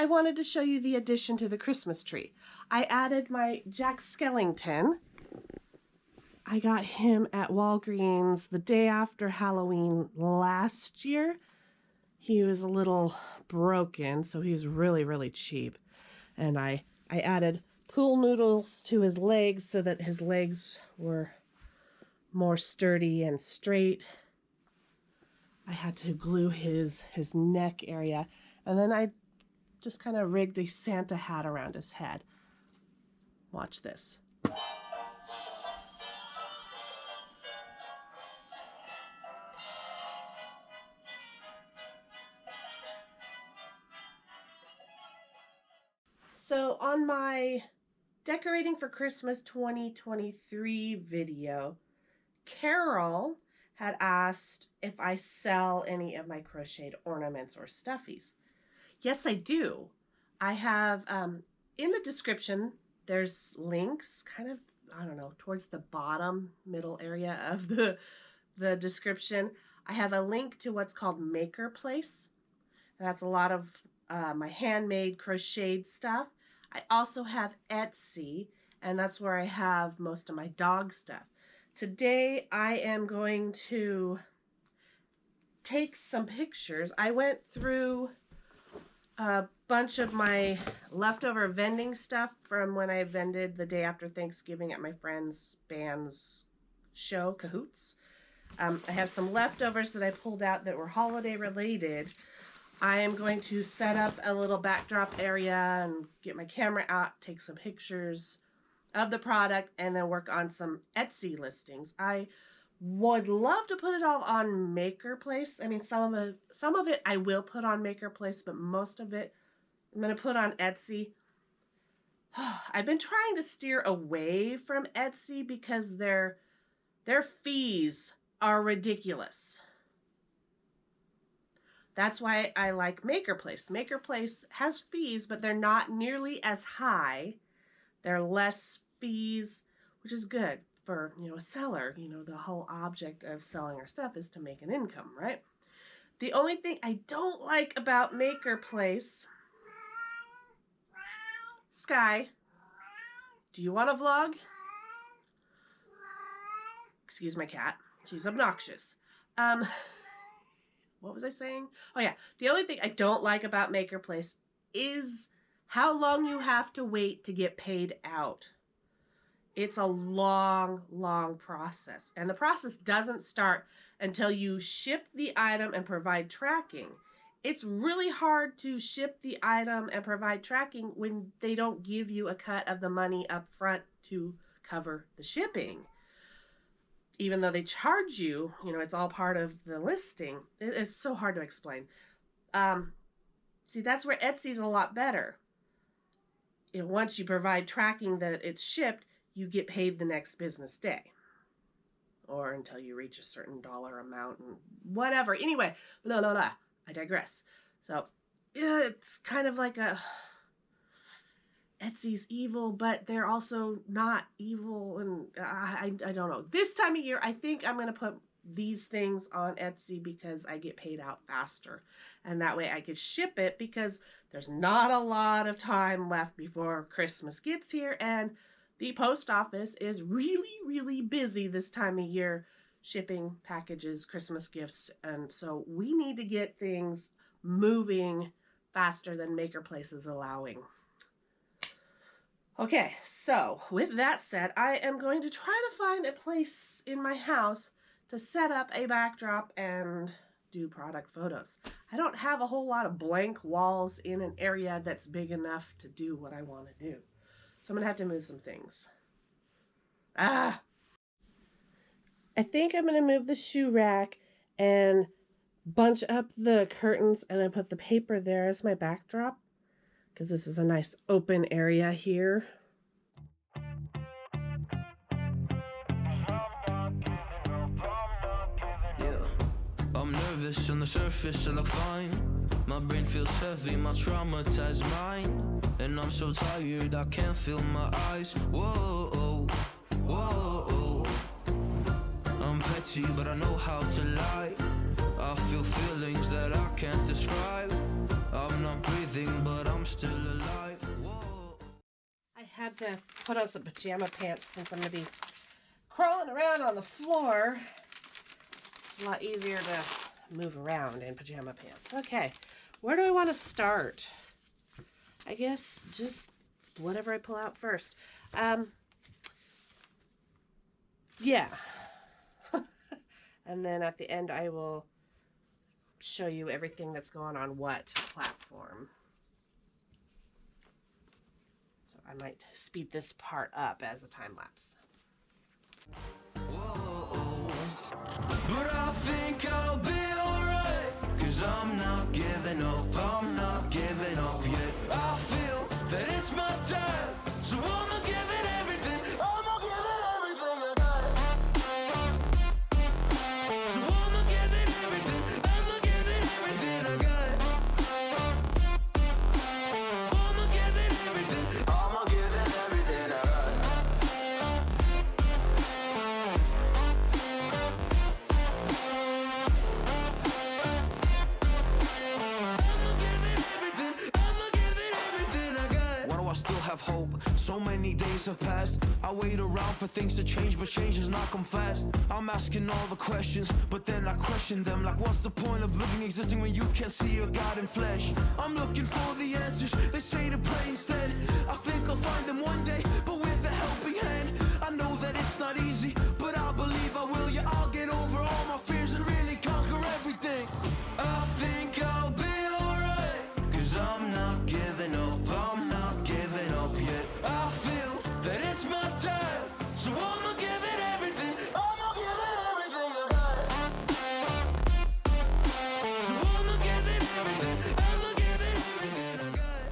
I wanted to show you the addition to the Christmas tree. I added my Jack Skellington. I got him at Walgreens the day after Halloween last year. He was a little broken, so he was really, really cheap. And I added pool noodles to his legs so that his legs were more sturdy and straight. I had to glue his neck area, and then I just kind of rigged a Santa hat around his head. Watch this. So on my Decorating for Christmas 2023 video, Carol had asked if I sell any of my crocheted ornaments or stuffies. Yes, I do. I have, in the description, there's links kind of, I don't know, towards the bottom middle area of the description. I have a link to what's called Makerplace. That's a lot of my handmade crocheted stuff. I also have Etsy, and that's where I have most of my dog stuff. Today I am going to take some pictures. I went through a bunch of my leftover vending stuff from when I vended the day after Thanksgiving at my friend's band's show, Cahoots. I have some leftovers that I pulled out that were holiday related. I am going to set up a little backdrop area and get my camera out, take some pictures of the product, and then work on some Etsy listings. I would love to put it all on Makerplace. I mean, some of it I will put on Makerplace, but most of it I'm going to put on Etsy. I've been trying to steer away from Etsy because their fees are ridiculous. That's why I like Makerplace. Makerplace has fees, but they're not nearly as high. They're less fees, which is good for, a seller. The whole object of selling our stuff is to make an income, right? The only thing I don't like about Makerplace... Sky, do you want to vlog? Excuse my cat. She's obnoxious. What was I saying? Oh yeah, the only thing I don't like about Makerplace is how long you have to wait to get paid out. It's a long, long process. And the process doesn't start until you ship the item and provide tracking. It's really hard to ship the item and provide tracking when they don't give you a cut of the money up front to cover the shipping. Even though they charge you, it's all part of the listing. It's so hard to explain. See, that's where Etsy's a lot better. Once you provide tracking that it's shipped, you get paid the next business day. Or until you reach a certain dollar amount and whatever. Anyway, I digress. So, yeah, it's kind of like Etsy's evil, but they're also not evil, and I don't know. This time of year, I think I'm going to put these things on Etsy because I get paid out faster. And that way I could ship it because there's not a lot of time left before Christmas gets here, and the post office is really, really busy this time of year shipping packages, Christmas gifts, and so we need to get things moving faster than Makerplace is allowing. Okay, so with that said, I am going to try to find a place in my house to set up a backdrop and do product photos. I don't have a whole lot of blank walls in an area that's big enough to do what I want to do. So I'm going to have to move some things. I think I'm going to move the shoe rack and bunch up the curtains and then put the paper there as my backdrop, because this is a nice open area here. Yeah, I'm nervous on the surface, I look fine. My brain feels heavy, my traumatized mind. And I'm so tired, I can't feel my eyes. Whoa, whoa. I'm petty, but I know how to lie. I feel feelings that I can't describe. I'm I'm not breathing, but I'm still alive. Whoa. I had to put on some pajama pants since I'm going to be crawling around on the floor. It's a lot easier to move around in pajama pants. Okay, where do I want to start? I guess just whatever I pull out first. Yeah. And then at the end I will show you everything that's going on what platform. So I might speed this part up as a time lapse. Whoa. But I think I'll be alright, 'cause I'm not giving up, I'm not giving up yet. I feel that it's my time, so I'ma give it everything, I'ma give it everything I got. So I'ma give it everything, I'ma give it everything I got. I'ma give it everything, I'ma give it everything I got. Still have hope. So many days have passed. I wait around for things to change, but change has not come fast. I'm asking all the questions, but then I question them. Like, what's the point of living, existing when you can't see your God in flesh? I'm looking for the answers, they say to pray instead. I think I'll find them one day, but with a helping hand. I know that it's not easy, but I believe I will. Yeah, I'll get over all my fears and really conquer everything. I think I'll be alright, 'cause I'm not giving up, I'm not giving up yet. I feel that it's my time, so I'ma give it everything, I'ma give it everything I got. So I'ma give it everything, I'ma give it everything I got.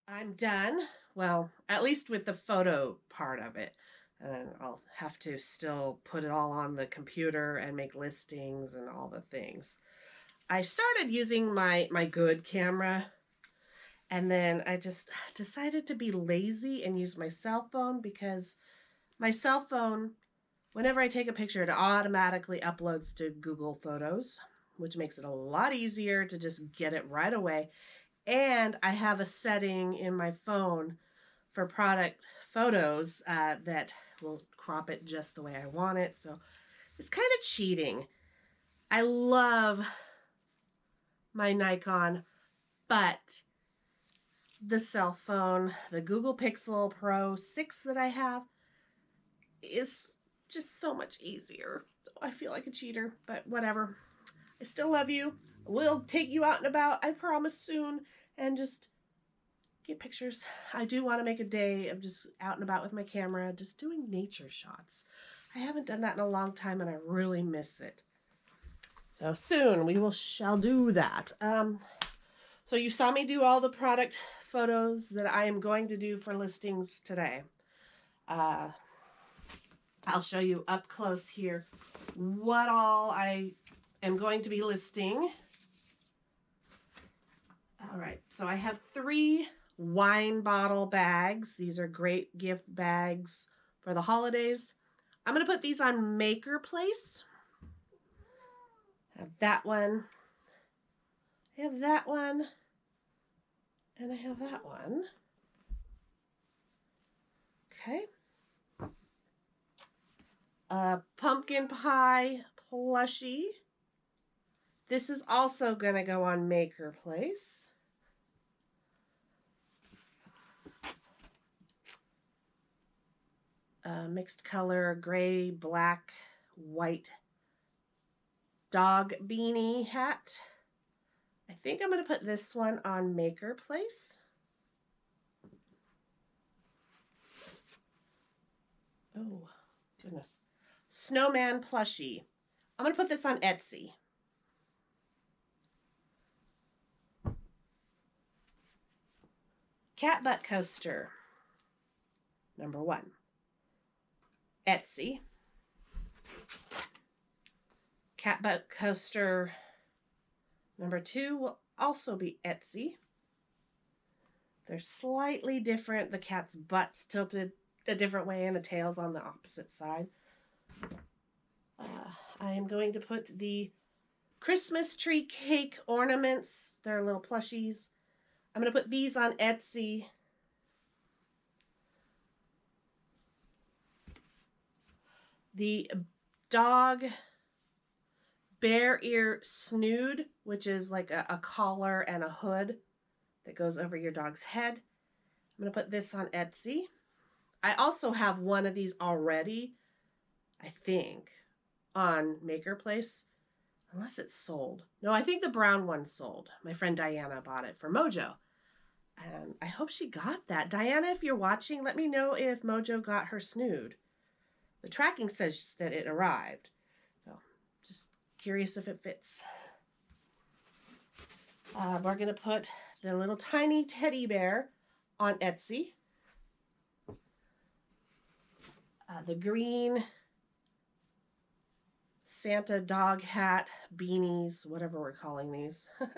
I'm done. Well, at least with the photo part of it. And then I'll have to still put it all on the computer and make listings and all the things. I started using my good camera, and then I just decided to be lazy and use my cell phone, because my cell phone, whenever I take a picture, it automatically uploads to Google Photos, which makes it a lot easier to just get it right away. And I have a setting in my phone for product photos that will crop it just the way I want it. So it's kind of cheating. I love my Nikon, but the cell phone, the Google Pixel Pro 6 that I have, is just so much easier. So I feel like a cheater, but whatever. I still love you. We'll take you out and about, I promise, soon, and just get pictures. I do want to make a day of just out and about with my camera, just doing nature shots. I haven't done that in a long time, and I really miss it. So soon shall do that. So you saw me do all the product photos that I am going to do for listings today. I'll show you up close here what all I am going to be listing. All right, so I have 3 wine bottle bags. These are great gift bags for the holidays. I'm going to put these on Makerplace. I have that one. I have that one. And I have that one. Okay. Pumpkin pie plushie. This is also going to go on Makerplace. Mixed color, gray, black, white dog beanie hat. I think I'm going to put this one on Makerplace. Oh, goodness. Snowman plushie. I'm going to put this on Etsy. Cat butt coaster. Number 1. Etsy. Cat butt coaster number 2 will also be Etsy. They're slightly different. The cat's butt's tilted a different way and the tail's on the opposite side. I am going to put the Christmas tree cake ornaments. They're little plushies. I'm going to put these on Etsy. The dog bear ear snood, which is like a collar and a hood that goes over your dog's head. I'm going to put this on Etsy. I also have one of these already, I think, on Makerplace, unless it's sold. No, I think the brown one sold. My friend Diana bought it for Mojo. And I hope she got that. Diana, if you're watching, let me know if Mojo got her snood. The tracking says that it arrived. So just curious if it fits. We're going to put the little tiny teddy bear on Etsy. The green Santa dog hat, beanies, whatever we're calling these. I'm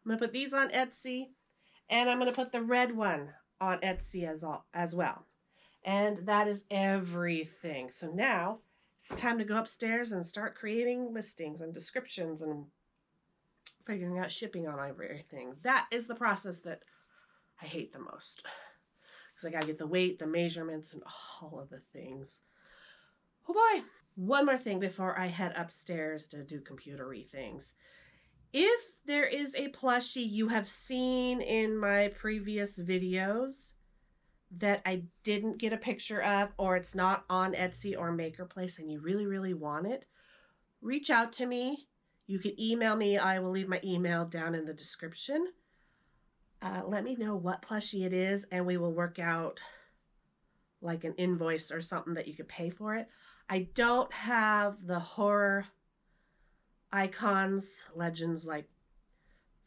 going to put these on Etsy. And I'm going to put the red one on Etsy as well. And that is everything. So now it's time to go upstairs and start creating listings and descriptions and figuring out shipping on everything. That is the process that I hate the most. Because I got to get the weight, the measurements, and all of the things. Oh boy. One more thing before I head upstairs to do computery things. If there is a plushie you have seen in my previous videos that I didn't get a picture of, or it's not on Etsy or Makerplace and you really, really want it, reach out to me. You can email me. I will leave my email down in the description. Let me know what plushie it is and we will work out like an invoice or something that you could pay for it. I don't have the horror icons, legends like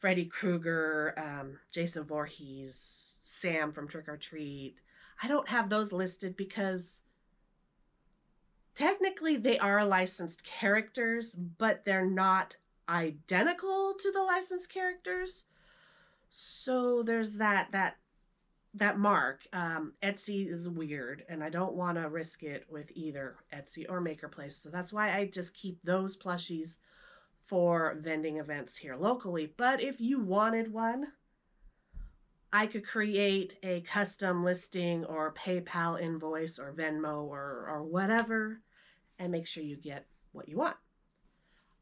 Freddy Krueger, Jason Voorhees, Sam from Trick or Treat. I don't have those listed because technically they are licensed characters, but they're not identical to the licensed characters. So there's that mark. Etsy is weird, and I don't want to risk it with either Etsy or Makerplace. So that's why I just keep those plushies for vending events here locally. But if you wanted one, I could create a custom listing or PayPal invoice or Venmo or whatever and make sure you get what you want.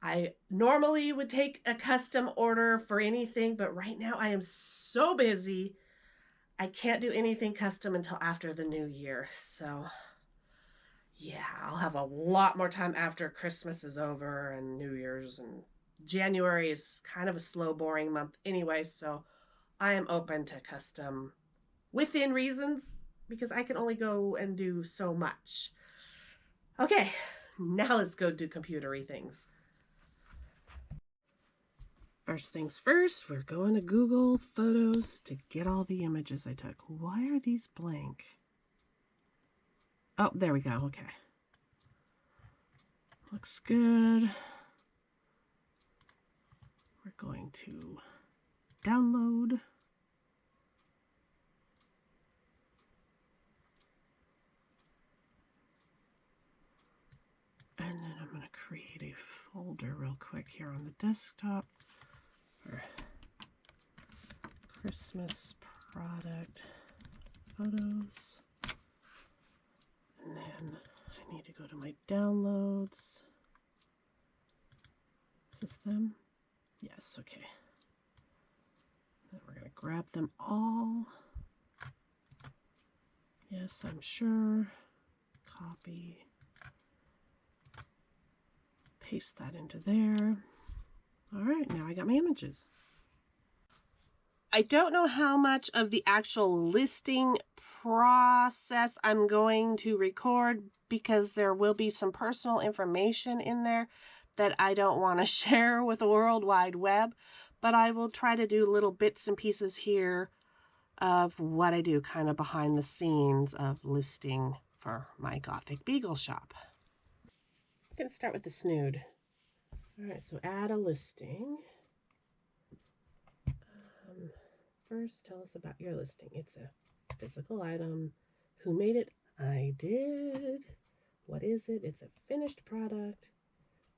I normally would take a custom order for anything, but right now I am so busy. I can't do anything custom until after the new year. So yeah, I'll have a lot more time after Christmas is over and New Year's, and January is kind of a slow, boring month anyway, so I am open to custom within reasons because I can only go and do so much. Okay, now let's go do computery things. First things first, we're going to Google Photos to get all the images I took. Why are these blank? Oh, there we go. Okay. Looks good. We're going to download. And then I'm going to create a folder real quick here on the desktop for Christmas product photos. And then I need to go to my downloads. Is this them? Yes, okay. Then we're going to grab them all. Yes, I'm sure. Copy. Paste that into there. All right, now I got my images. I don't know how much of the actual listing process I'm going to record because there will be some personal information in there that I don't want to share with the World Wide Web, but I will try to do little bits and pieces here of what I do kind of behind the scenes of listing for my Gothic Beagle shop. I'm going to start with the snood. All right, so add a listing. First, tell us about your listing. It's a physical item. Who made it? I did. What is it? It's a finished product.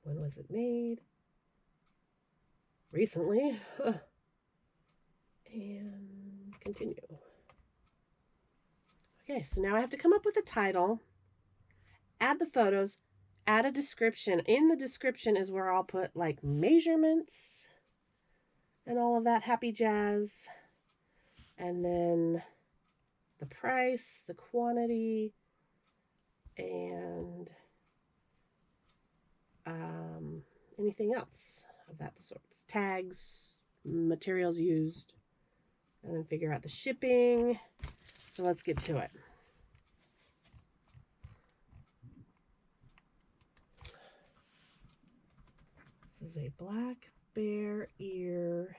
When was it made? recently. And continue. Okay, so now I have to come up with a title, add the photos, add a description. In the description is where I'll put like measurements and all of that happy jazz. And then the price, the quantity, and anything else of that sort. Tags, materials used, and then figure out the shipping. So let's get to it. This is a black bear ear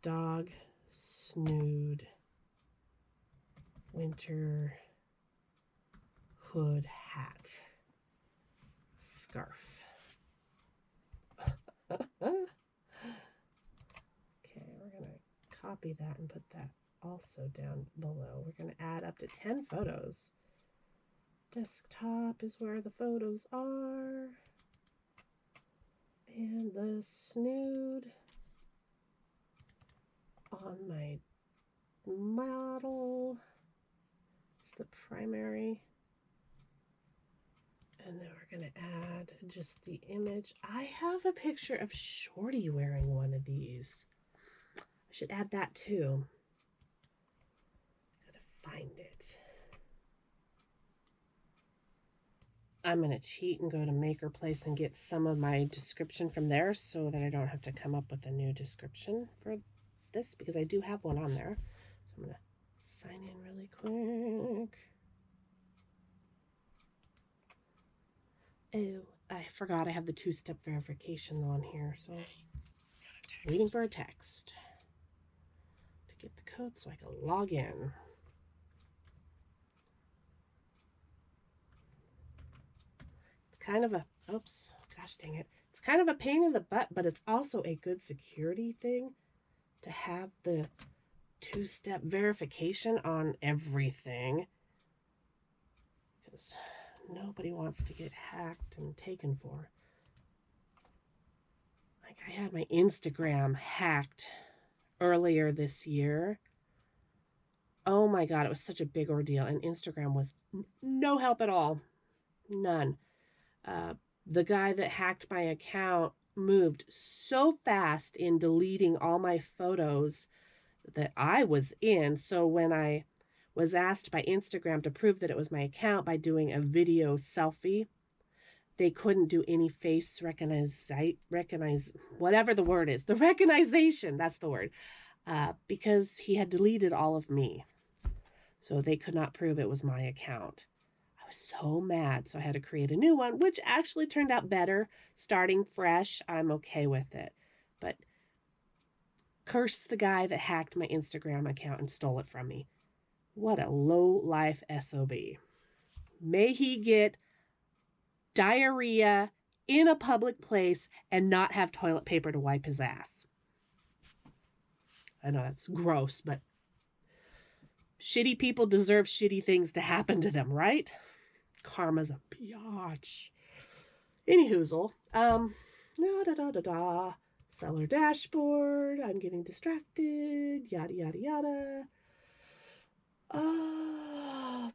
dog snood winter hood hat scarf. Okay, we're going to copy that and put that also down below. We're going to add up to 10 photos. Desktop is where the photos are. And the snood on my model. It's the primary. And then we're going to add just the image. I have a picture of Shorty wearing one of these. I should add that too. Gotta find it. I'm going to cheat and go to Makerplace and get some of my description from there so that I don't have to come up with a new description for this, because I do have one on there. So I'm going to sign in really quick. Oh, I forgot I have the two-step verification on here, so waiting for a text to get the code so I can log in. It's kind of a, oops, gosh dang it. It's kind of a pain in the butt, but it's also a good security thing to have the two-step verification on everything, because nobody wants to get hacked and taken for. Like, I had my Instagram hacked earlier this year. Oh my God, it was such a big ordeal, and Instagram was no help at all. None. The guy that hacked my account moved so fast in deleting all my photos that I was in. So when I was asked by Instagram to prove that it was my account by doing a video selfie, they couldn't do any face recognize whatever the word is, the recognition, that's the word, because he had deleted all of me. So they could not prove it was my account. I was so mad, so I had to create a new one, which actually turned out better. Starting fresh, I'm okay with it. But curse the guy that hacked my Instagram account and stole it from me. What a low-life SOB. May he get diarrhea in a public place and not have toilet paper to wipe his ass. I know that's gross, but shitty people deserve shitty things to happen to them, right? Karma's a biatch. Anyhoozle, seller dashboard. I'm getting distracted. Yada yada yada.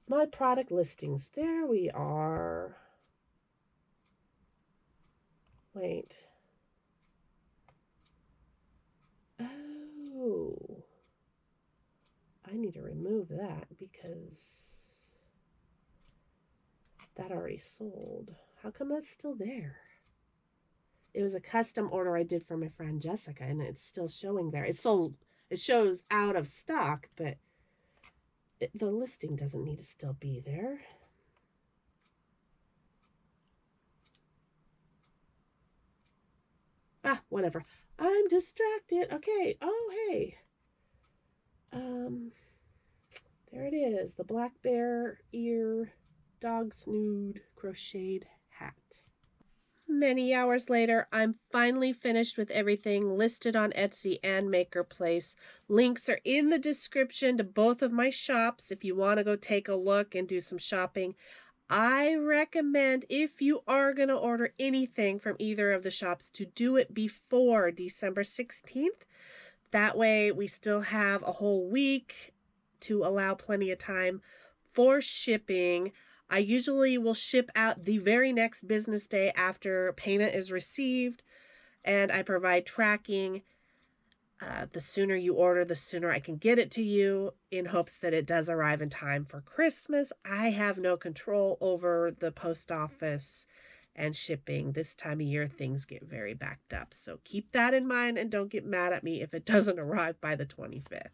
My product listings. There we are. Wait. Oh. I need to remove that because that already sold. How come that's still there? It was a custom order I did for my friend Jessica, and it's still showing there. It sold. It shows out of stock, but the listing doesn't need to still be there. Ah, whatever. I'm distracted. Okay. Oh, hey. There it is. The black bear ear dog snood crocheted hat. Many hours later, I'm finally finished with everything listed on Etsy and Makerplace. Links are in the description to both of my shops if you want to go take a look and do some shopping. I recommend, if you are going to order anything from either of the shops, to do it before December 16th. That way we still have a whole week to allow plenty of time for shipping. I usually will ship out the very next business day after payment is received, and I provide tracking. The sooner you order, the sooner I can get it to you, in hopes that it does arrive in time for Christmas. I have no control over the post office and shipping. This time of year, things get very backed up. So keep that in mind and don't get mad at me if it doesn't arrive by the 25th.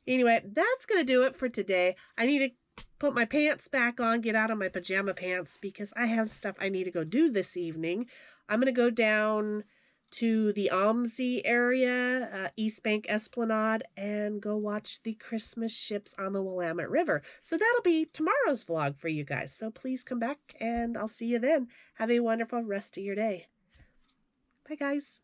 Anyway, that's going to do it for today. I need to put my pants back on, get out of my pajama pants, because I have stuff I need to go do this evening. I'm going to go down to the Omsey area, East Bank Esplanade, and go watch the Christmas ships on the Willamette River. So that'll be tomorrow's vlog for you guys. So please come back and I'll see you then. Have a wonderful rest of your day. Bye, guys.